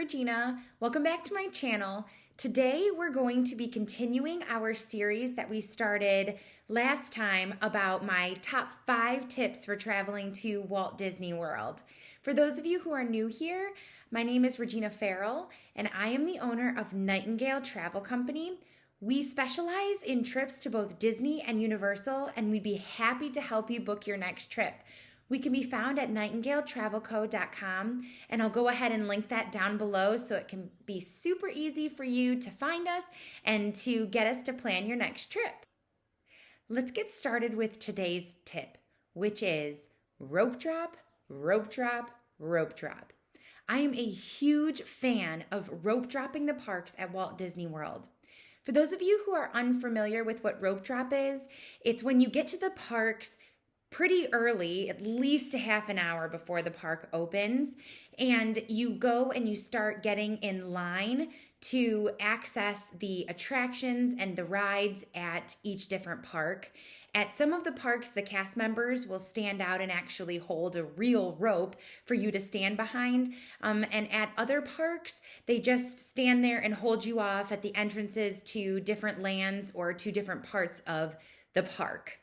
Regina. Welcome back to my channel. Today we're going to be continuing our series that we started last time about my top 5 tips for traveling to Walt Disney World. For those of you who are new here, my name is Regina Farrell and I am the owner of Nightingale Travel Company. We specialize in trips to both Disney and Universal, and we'd be happy to help you book your next trip. We can be found at nightingaletravelco.com, and I'll go ahead and link that down below so it can be super easy for you to find us and to get us to plan your next trip. Let's get started with today's tip, which is rope drop, rope drop, rope drop. I am a huge fan of rope dropping the parks at Walt Disney World. For those of you who are unfamiliar with what rope drop is, it's when you get to the parks pretty early, at least a half an hour before the park opens, and you go and you start getting in line to access the attractions and the rides at each different park. At some of the parks, the cast members will stand out and actually hold a real rope for you to stand behind. And at other parks, they just stand there and hold you off at the entrances to different lands or to different parts of the park.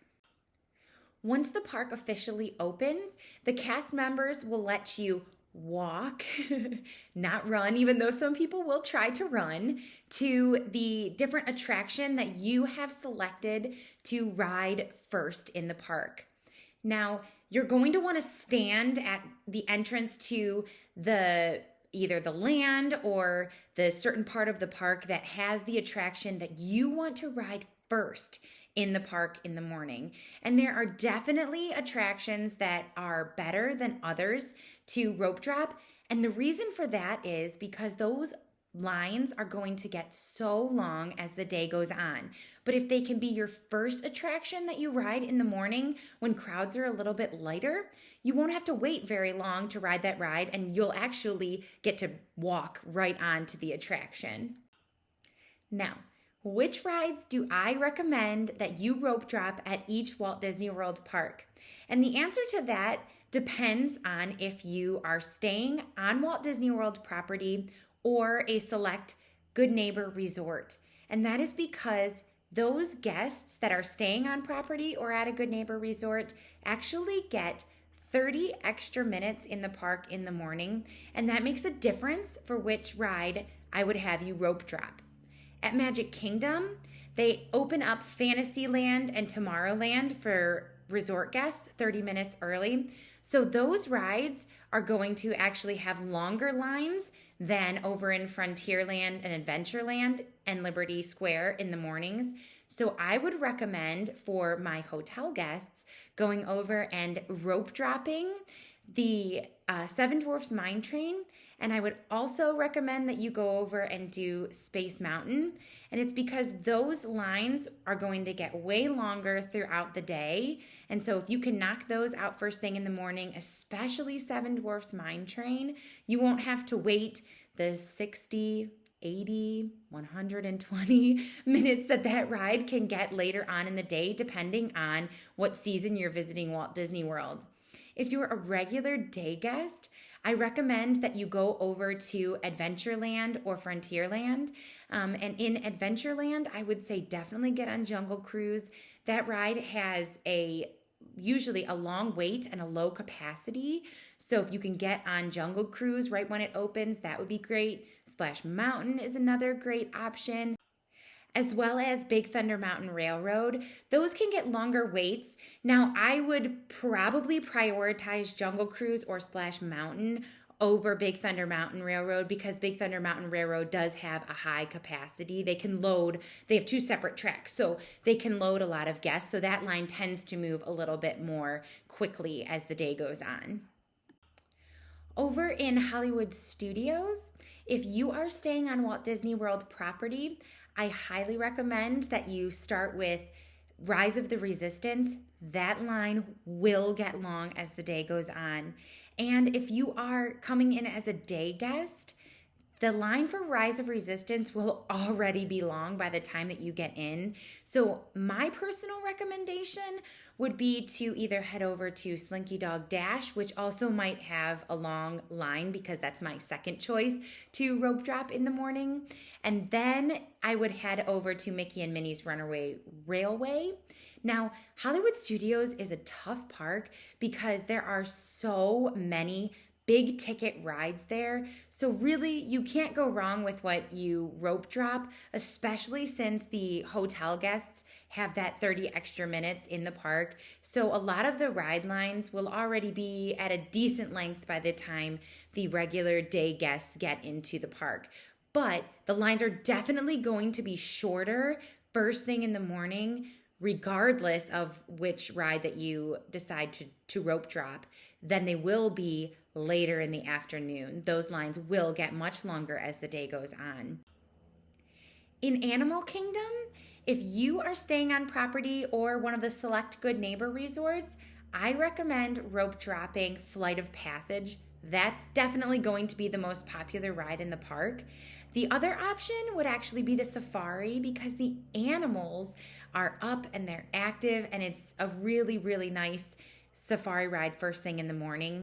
Once the park officially opens, the cast members will let you walk, not run, even though some people will try to run, to the different attraction that you have selected to ride first in the park. Now, you're going to want to stand at the entrance to either the land or the certain part of the park that has the attraction that you want to ride first in the park in the morning. And there are definitely attractions that are better than others to rope drop. And the reason for that is because those lines are going to get so long as the day goes on. But if they can be your first attraction that you ride in the morning when crowds are a little bit lighter, you won't have to wait very long to ride that ride, and you'll actually get to walk right on to the attraction. Now, which rides do I recommend that you rope drop at each Walt Disney World park? And the answer to that depends on if you are staying on Walt Disney World property or a select Good Neighbor resort. And that is because those guests that are staying on property or at a Good Neighbor resort actually get 30 extra minutes in the park in the morning. And that makes a difference for which ride I would have you rope drop. At Magic Kingdom, they open up Fantasyland and Tomorrowland for resort guests 30 minutes early. So those rides are going to actually have longer lines than over in Frontierland and Adventureland and Liberty Square in the mornings. So I would recommend for my hotel guests going over and rope dropping the Seven Dwarfs Mine Train. And I would also recommend that you go over and do Space Mountain. And it's because those lines are going to get way longer throughout the day. And so if you can knock those out first thing in the morning, especially Seven Dwarfs Mine Train, you won't have to wait the 60, 80, 120 minutes that ride can get later on in the day, depending on what season you're visiting Walt Disney World. If you're a regular day guest, I recommend that you go over to Adventureland or Frontierland. And in Adventureland, I would say definitely get on Jungle Cruise. That ride has usually a long wait and a low capacity. So if you can get on Jungle Cruise right when it opens, that would be great. Splash Mountain is another great option, as well as Big Thunder Mountain Railroad. Those can get longer waits. Now, I would probably prioritize Jungle Cruise or Splash Mountain over Big Thunder Mountain Railroad because Big Thunder Mountain Railroad does have a high capacity. They have 2 separate tracks, so they can load a lot of guests. So that line tends to move a little bit more quickly as the day goes on. Over in Hollywood Studios, if you are staying on Walt Disney World property, I highly recommend that you start with Rise of the Resistance. That line will get long as the day goes on. And if you are coming in as a day guest, The line for Rise of Resistance will already be long by the time that you get in. So, my personal recommendation would be to either head over to Slinky Dog Dash, which also might have a long line because that's my second choice to rope drop in the morning. And then I would head over to Mickey and Minnie's Runaway Railway. Now, Hollywood Studios is a tough park because there are so many big ticket rides there. So really, you can't go wrong with what you rope drop, especially since the hotel guests have that 30 extra minutes in the park. So a lot of the ride lines will already be at a decent length by the time the regular day guests get into the park. But the lines are definitely going to be shorter first thing in the morning, regardless of which ride that you decide to rope drop, than they will be later in the afternoon. Those lines will get much longer as the day goes on. In Animal Kingdom, if you are staying on property or one of the select Good Neighbor resorts, I recommend rope dropping Flight of Passage. That's definitely going to be the most popular ride in the park. The other option would actually be the safari because the animals are up and they're active, and it's a really, really nice safari ride first thing in the morning.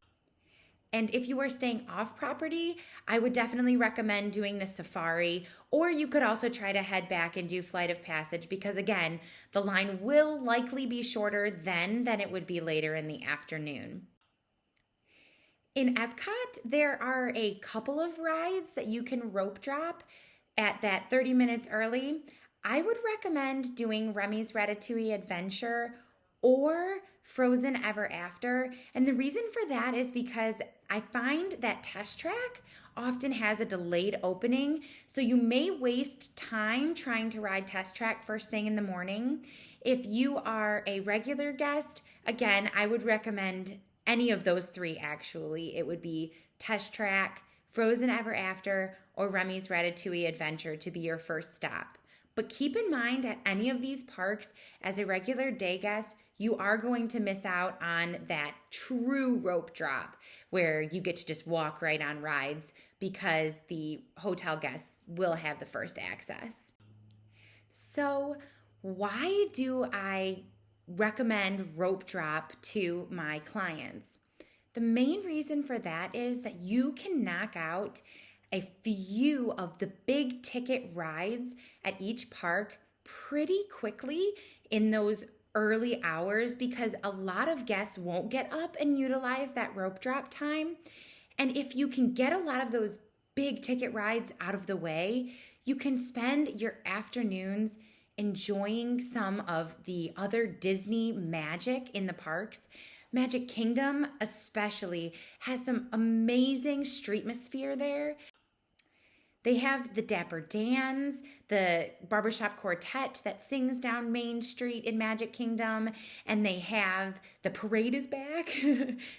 And if you are staying off property, I would definitely recommend doing the safari, or you could also try to head back and do Flight of Passage because, again, the line will likely be shorter then than it would be later in the afternoon. In Epcot, there are a couple of rides that you can rope drop at that 30 minutes early. I would recommend doing Remy's Ratatouille Adventure or Frozen Ever After. And the reason for that is because I find that Test Track often has a delayed opening. So you may waste time trying to ride Test Track first thing in the morning. If you are a regular guest, again, I would recommend any of those three actually. It would be Test Track, Frozen Ever After, or Remy's Ratatouille Adventure to be your first stop. But keep in mind at any of these parks, as a regular day guest, you are going to miss out on that true rope drop where you get to just walk right on rides because the hotel guests will have the first access. So why do I recommend rope drop to my clients? The main reason for that is that you can knock out a few of the big ticket rides at each park pretty quickly in those early hours because a lot of guests won't get up and utilize that rope drop time. And if you can get a lot of those big ticket rides out of the way, you can spend your afternoons enjoying some of the other Disney magic in the parks. Magic Kingdom especially has some amazing streetmosphere there. They have the Dapper Dans, the barbershop quartet that sings down Main Street in Magic Kingdom, and they have the parade is back.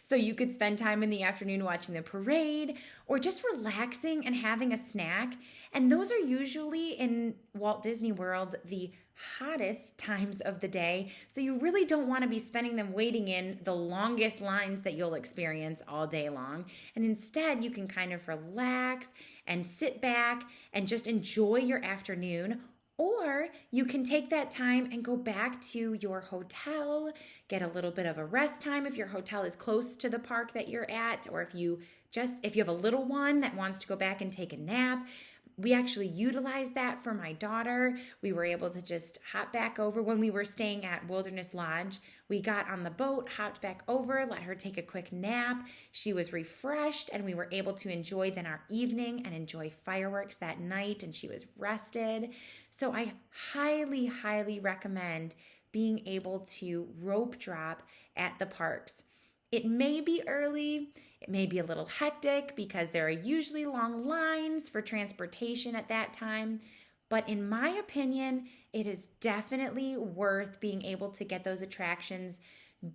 So you could spend time in the afternoon watching the parade or just relaxing and having a snack. And those are usually in Walt Disney World the hottest times of the day. So you really don't want to be spending them waiting in the longest lines that you'll experience all day long. And instead, you can kind of relax and sit back and just enjoy your afternoon. Or you can take that time and go back to your hotel, get a little bit of a rest time if your hotel is close to the park that you're at, or if you have a little one that wants to go back and take a nap. We actually utilized that for my daughter. We were able to just hop back over when we were staying at Wilderness Lodge. We got on the boat, hopped back over, let her take a quick nap. She was refreshed, and we were able to enjoy then our evening and enjoy fireworks that night, and she was rested. So I highly, highly recommend being able to rope drop at the parks. It may be early, it may be a little hectic because there are usually long lines for transportation at that time, but in my opinion, it is definitely worth being able to get those attractions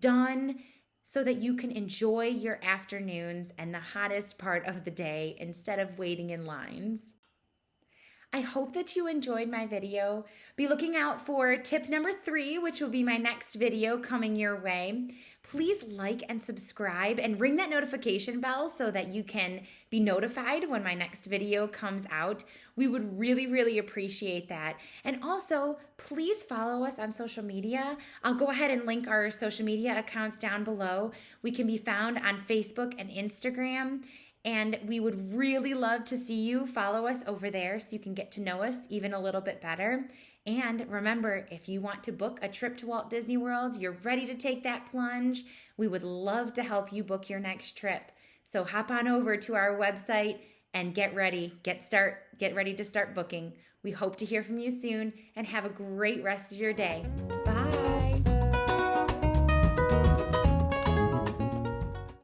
done so that you can enjoy your afternoons and the hottest part of the day instead of waiting in lines. I hope that you enjoyed my video. Be looking out for tip number 3, which will be my next video coming your way. Please like and subscribe and ring that notification bell so that you can be notified when my next video comes out. We would really, really appreciate that. And also, please follow us on social media. I'll go ahead and link our social media accounts down below. We can be found on Facebook and Instagram. And we would really love to see you follow us over there so you can get to know us even a little bit better. And remember, if you want to book a trip to Walt Disney World, you're ready to take that plunge, we would love to help you book your next trip. So hop on over to our website and get ready, get ready to start booking. We hope to hear from you soon and have a great rest of your day.